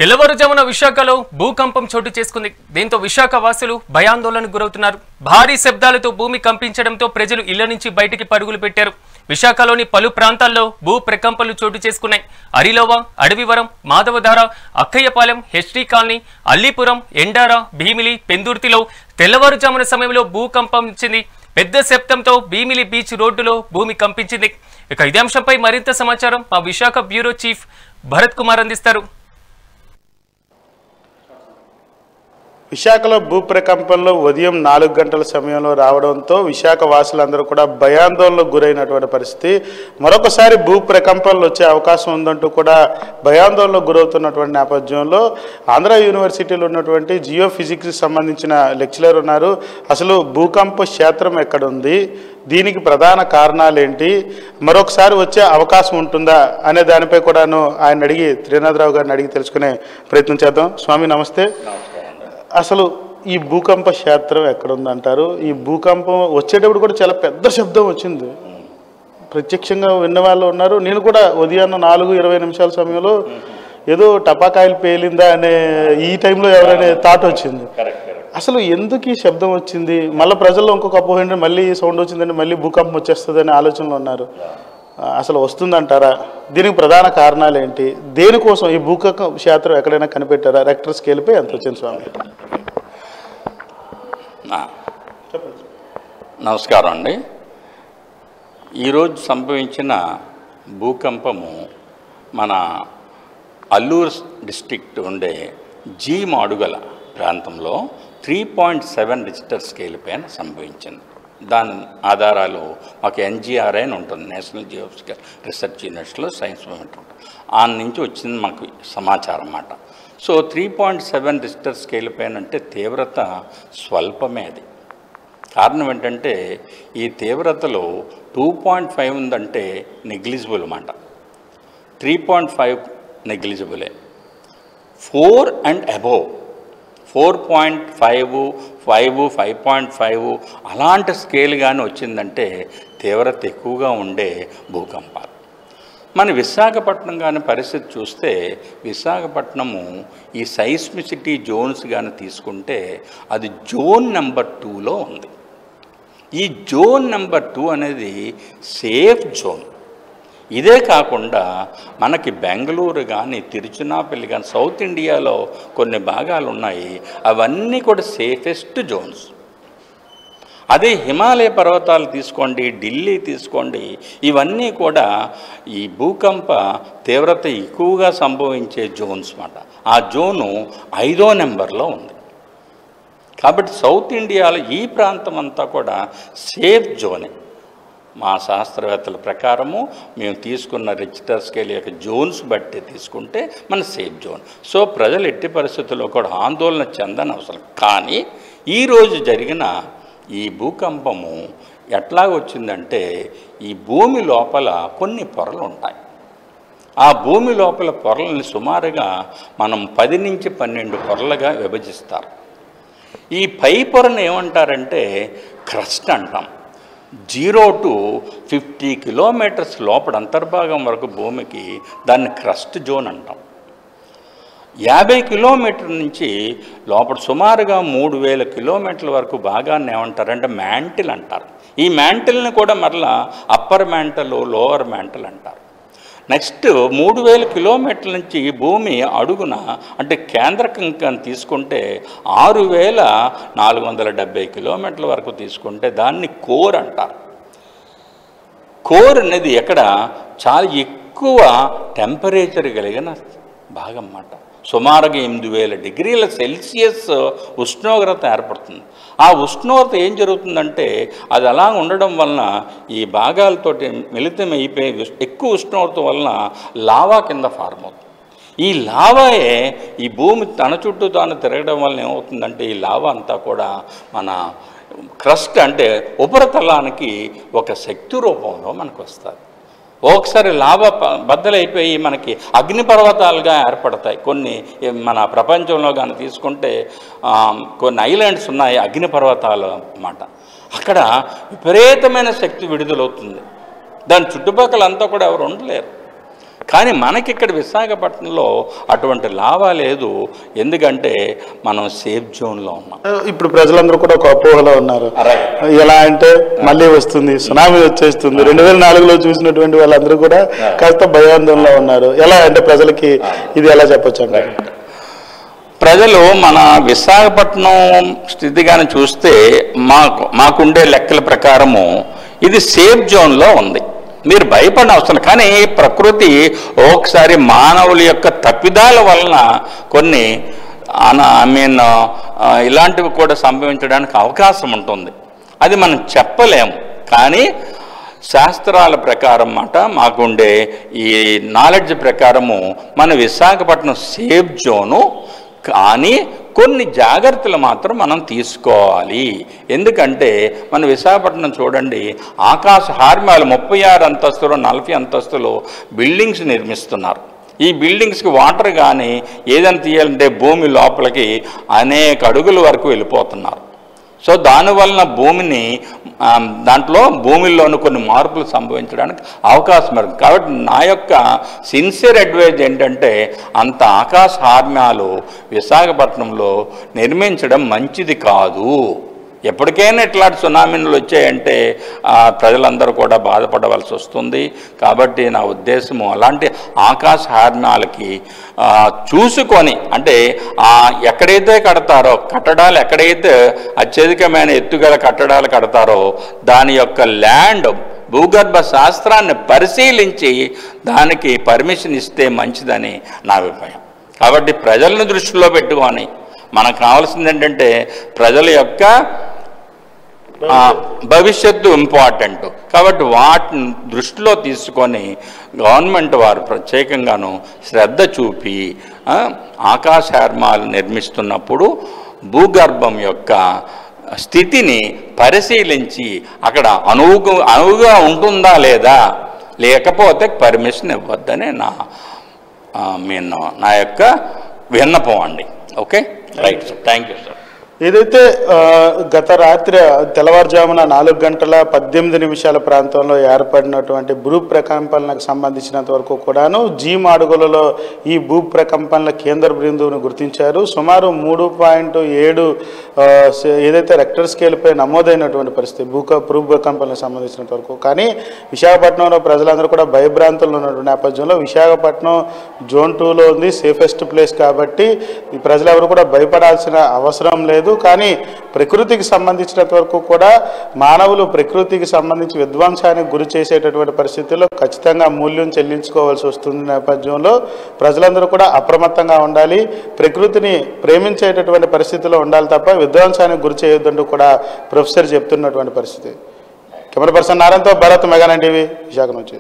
తెల్లవారుజామున విశాఖలో భూకంపం చోటు చేసుకుంది. దీంతో విశాఖ వాసులు భయాందోళనకు గురవుతున్నారు. భారీ శబ్దాలతో భూమి కంపించడంతో ప్రజలు ఇళ్ల నుంచి బయటికి పరుగులు పెట్టారు. విశాఖలోని పలు ప్రాంతాల్లో భూ ప్రకంపనలు చోటు చేసుకున్నాయి. అరిలోవ, అడవివరం, మాధవధార, అక్కయ్యపాలెం, హెచ్డి కాలనీ, అల్లీపురం, ఎండార, భీమిలి, పెందుర్తిలో తెల్లవారుజామున సమయంలో భూకంపం వచ్చింది. పెద్ద శబ్దంతో భీమిలి బీచ్ రోడ్డులో భూమి కంపించింది. ఇక ఇదే అంశంపై మరింత సమాచారం మా విశాఖ బ్యూరో చీఫ్ భరత్ కుమార్ అందిస్తారు. విశాఖలో భూ ప్రకంపనలు ఉదయం 4 గంటల సమయంలో రావడంతో విశాఖ వాసులందరూ కూడా భయాందోళనకు గురైనటువంటి పరిస్థితి. మరొకసారి భూ ప్రకంపనలు వచ్చే అవకాశం ఉందంటూ కూడా భయాందోళనకు గురవుతున్నటువంటి నేపథ్యంలో ఆంధ్ర యూనివర్సిటీలో ఉన్నటువంటి జియో ఫిజిక్స్ సంబంధించిన లెక్చరర్ ఉన్నారు. అసలు భూకంప క్షేత్రం ఎక్కడుంది, దీనికి ప్రధాన కారణాలు ఏంటి, మరొకసారి వచ్చే అవకాశం ఉంటుందా అనే దానిపై కూడాను ఆయన అడిగి త్రినాథరావు గారిని అడిగి తెలుసుకునే ప్రయత్నం చేద్దాం. స్వామి నమస్తే. అసలు ఈ భూకంప క్షేత్రం ఎక్కడుందంటారు? ఈ భూకంపం వచ్చేటప్పుడు కూడా చాలా పెద్ద శబ్దం వచ్చింది, ప్రత్యక్షంగా విన్న వాళ్ళు ఉన్నారు. నేను కూడా ఉదయాన్న 4:20 సమయంలో ఏదో టపాకాయలు పేలిందా అనే ఈ టైంలో ఎవరైనా థాట్ వచ్చింది. అసలు ఎందుకు ఈ శబ్దం వచ్చింది? మళ్ళీ ప్రజల్లో ఇంకొక అపోహ ఏంటంటే మళ్ళీ సౌండ్ వచ్చిందంటే మళ్ళీ భూకంపం వచ్చేస్తుంది అనే ఆలోచనలో ఉన్నారు. అసలు వస్తుందంటారా? దీనికి ప్రధాన కారణాలు ఏంటి? దేనికోసం ఈ భూకంప క్షేత్రం ఎక్కడైనా కనిపెట్టారా? రెక్టర్ స్కేల్పై ఎంత వచ్చింది స్వామి? నమస్కారం అండి. ఈరోజు సంభవించిన భూకంపము మన అల్లూరు డిస్ట్రిక్ట్ ఉండే జీ మాడుగల ప్రాంతంలో 3.7 రిక్టర్ స్కేల్ పైన సంభవించింది. దాని ఆధారాలు మాకు ఎన్జిఆర్ఐ అని ఉంటుంది, నేషనల్ జియోఫిజికల్ రీసెర్చ్ యూనివర్సిటీలో సైన్స్ మూమెంట్ ఉంటుంది. ఆ నుంచి వచ్చింది మాకు సమాచారం అన్నమాట. సో 3.7 రిక్టర్ స్కేల్ పైన అంటే తీవ్రత స్వల్పమే. అది కారణం ఏంటంటే ఈ తీవ్రతలో 2.5 ఉందంటే నెగ్లిజిబుల్ అన్నమాట. 3.5 నెగ్లిజిబులే. 4 అండ్ అబోవ్ 4.5, 5, 5.5 అలాంటి స్కేల్ కానీ వచ్చిందంటే తీవ్రత ఎక్కువగా ఉండే భూకంపాలు. మన విశాఖపట్నం కానీ పరిస్థితి చూస్తే విశాఖపట్నము ఈ సైస్మిసిటీ జోన్స్ కానీ తీసుకుంటే అది జోన్ నెంబర్ 2లో ఉంది. ఈ జోన్ నెంబర్ 2 అనేది సేఫ్ జోన్. ఇదే కాకుండా మనకి బెంగళూరు కానీ తిరుచునాపల్లి కానీ సౌత్ ఇండియాలో కొన్ని భాగాలు ఉన్నాయి, అవన్నీ కూడా సేఫెస్ట్ జోన్స్. అదే హిమాలయ పర్వతాలు తీసుకోండి, ఢిల్లీ తీసుకోండి, ఇవన్నీ కూడా ఈ భూకంప తీవ్రత ఎక్కువగా సంభవించే జోన్స్ అన్నమాట. ఆ జోను 5వ నెంబర్లో ఉంది. కాబట్టి సౌత్ ఇండియాలో ఈ ప్రాంతం అంతా కూడా సేఫ్ జోనే. మా శాస్త్రవేత్తల ప్రకారము మేము తీసుకున్న రిక్టర్ స్కేల్ యొక్క జోన్స్ బట్టి తీసుకుంటే మన సేఫ్ జోన్. సో ప్రజలు ఎట్టి పరిస్థితుల్లో కూడా ఆందోళన చెందని అవసరం. కానీ ఈరోజు జరిగిన ఈ భూకంపము ఎట్లాగొచ్చిందంటే ఈ భూమి లోపల కొన్ని పొరలు ఉంటాయి. ఆ భూమి లోపల పొరలని సుమారుగా మనం 10 నుంచి 12 పొరలుగా విభజిస్తారు. ఈ పై పొరను ఏమంటారంటే క్రస్ట్ అంటాం. 0 to 50 కిలోమీటర్స్ లోపల అంతర్భాగం వరకు భూమికి దాన్ని క్రస్ట్ జోన్ అంటాం. 50 కిలోమీటర్ల నుంచి లోపల సుమారుగా 3000 కిలోమీటర్ల వరకు భాగాన్ని ఏమంటారంటే మ్యాంటిల్ అంటారు. ఈ మ్యాంటిల్ని కూడా మరలా అప్పర్ మ్యాంటల్, లోవర్ మ్యాంటల్ అంటారు. నెక్స్ట్ 3000 కిలోమీటర్ల నుంచి భూమి అడుగున అంటే కేంద్రకంగా తీసుకుంటే 6470 కిలోమీటర్ల వరకు తీసుకుంటే దాన్ని కోర్ అంటారు. కోర్ అనేది ఎక్కడ చాలా ఎక్కువ టెంపరేచర్ కలిగిన భాగం అన్నమాట. సుమారుగా 8000 డిగ్రీల సెల్సియస్ ఉష్ణోగ్రత ఏర్పడుతుంది. ఆ ఉష్ణోగ్రత ఏం జరుగుతుందంటే అది అలా ఉండడం వలన ఈ భాగాలతోటి మిళితం అయిపోయి ఎక్కువ ఉష్ణోగ్రత వలన లావా కింద ఫార్మ్ అవుతుంది. ఈ లావాయే ఈ భూమి తన చుట్టూ తాను తిరగడం వలన ఏమవుతుందంటే ఈ లావా అంతా కూడా మన క్రస్ట్ అంటే ఉపరితలానికి ఒక శక్తి రూపంలో మనకు వస్తుంది. ఒకసారి లావా బద్దలైపోయి మనకి అగ్నిపర్వతాలుగా ఏర్పడతాయి. కొన్ని మన ప్రపంచంలో కానీ తీసుకుంటే కొన్ని ఐలాండ్స్ ఉన్నాయి అగ్నిపర్వతాలు అన్నమాట. అక్కడ విపరీతమైన శక్తి విడుదలవుతుంది. దాని చుట్టుపక్కల అంతా కూడా ఎవరు ఉండలేరు. కానీ మనకిక్కడ విశాఖపట్నంలో అటువంటి లాభా లేదు, ఎందుకంటే మనం సేఫ్ జోన్లో ఉన్నాం. ఇప్పుడు ప్రజలందరూ కూడా ఒక అపోహలో ఉన్నారు. ఎలా అంటే మళ్ళీ వస్తుంది, సునామీ వచ్చేస్తుంది, 2004లో చూసినటువంటి వాళ్ళందరూ కూడా కాస్త భయాందోళనలో ఉన్నారు. ఎలా అంటే ప్రజలకి ఇది ఎలా చెప్పొచ్చు అంటారు? ప్రజలు మన విశాఖపట్నం స్థితిగాని చూస్తే మాకుండే లెక్కల ప్రకారము ఇది సేఫ్ జోన్లో ఉంది. మీరు భయపడిన అవసరం, కానీ ప్రకృతి ఒకసారి మానవుల యొక్క తప్పిదాల వలన కొన్ని ఇలాంటివి కూడా సంభవించడానికి అవకాశం ఉంటుంది. అది మనం చెప్పలేము, కానీ శాస్త్రాల ప్రకారం మాట మాకుండే ఈ నాలెడ్జ్ ప్రకారము మన విశాఖపట్నం సేఫ్ జోను, కానీ కొన్ని జాగ్రత్తలు మాత్రం మనం తీసుకోవాలి. ఎందుకంటే మన విశాఖపట్నం చూడండి, ఆకాశ హార్మ్యాలు 36 అంతస్తులు 40 అంతస్తులు బిల్డింగ్స్ నిర్మిస్తున్నారు. ఈ బిల్డింగ్స్కి వాటర్ కానీ ఏదైనా తీయాలంటే భూమి లోపలికి అనేక అడుగుల వరకు వెళ్ళిపోతున్నారు. సో దానివలన భూమిలోని కొన్ని మార్పులు సంభవించడానికి అవకాశం ఉంది. కాబట్టి నా యొక్క సిన్సియర్ అడ్వైజ్ ఏంటంటే అంత ఆకాశ హార్మ్యాలు విశాఖపట్నంలో నిర్మించడం మంచిది కాదు. ఎప్పటికైనా ఇట్లాంటి సునామీలు వచ్చాయంటే ప్రజలందరూ కూడా బాధపడవలసి వస్తుంది. కాబట్టి నా ఉద్దేశము అలాంటి ఆకాశ హార్మ్యాలకి చూసుకొని, అంటే ఎక్కడైతే కడతారో కట్టడాలు, ఎక్కడైతే అత్యధికమైన ఎత్తుగల కట్టడాలు కడతారో దాని యొక్క ల్యాండ్ భూగర్భ శాస్త్రాన్ని పరిశీలించి దానికి పర్మిషన్ ఇస్తే మంచిదని నా అభిప్రాయం. కాబట్టి ప్రజలను దృష్టిలో పెట్టుకొని మనకు కావాల్సింది ఏంటంటే ప్రజల యొక్క భవిష్యత్తు ఇంపార్టెంట్. కాబట్టి వాటిని దృష్టిలో తీసుకొని గవర్నమెంట్ వారు ప్రత్యేకంగాను శ్రద్ధ చూపి ఆకాశ హార్మ్యాలు నిర్మిస్తున్నప్పుడు భూగర్భం యొక్క స్థితిని పరిశీలించి అక్కడ అనువుగా ఉంటుందా లేదా, లేకపోతే పర్మిషన్ ఇవ్వద్దని నా యొక్క విన్నపం అండి. Okay, right sir, thank you sir. ఏదైతే గత రాత్రి తెల్లవారుజామున 4:18 ప్రాంతంలో ఏర్పడినటువంటి భూ ప్రకంపనలకు సంబంధించినంత వరకు కూడాను జీ మాడుగులలో ఈ భూ ప్రకంపనల కేంద్ర బిందువును గుర్తించారు. సుమారు 3.7 ఏదైతే రెక్టర్ స్కేల్పై నమోదైనటువంటి పరిస్థితి భూకంపనలకు సంబంధించినంత వరకు. కానీ విశాఖపట్నంలో ప్రజలందరూ కూడా భయభ్రాంతులు ఉన్నటువంటి నేపథ్యంలో విశాఖపట్నం జోన్ 2లో ఉంది, సేఫెస్ట్ ప్లేస్. కాబట్టి ఈ ప్రజలెవరు కూడా భయపడాల్సిన అవసరం లేదు. కానీ ప్రకృతికి సంబంధించినంత వరకు కూడా మానవులు ప్రకృతికి సంబంధించి విధ్వంసానికి గురి చేసేటటువంటి పరిస్థితుల్లో ఖచ్చితంగా మూల్యం చెల్లించుకోవాల్సి వస్తుంది. నేపథ్యంలో ప్రజలందరూ కూడా అప్రమత్తంగా ఉండాలి, ప్రకృతిని ప్రేమించేటటువంటి పరిస్థితిలో ఉండాలి తప్ప విధ్వంసానికి గురి చేయొద్దంటూ కూడా ప్రొఫెసర్ చెప్తున్నటువంటి పరిస్థితి. కెమెరా పర్సన్ నారాయణతో భరత్, మెగా 9 టీవీ, విశాఖ నుంచి.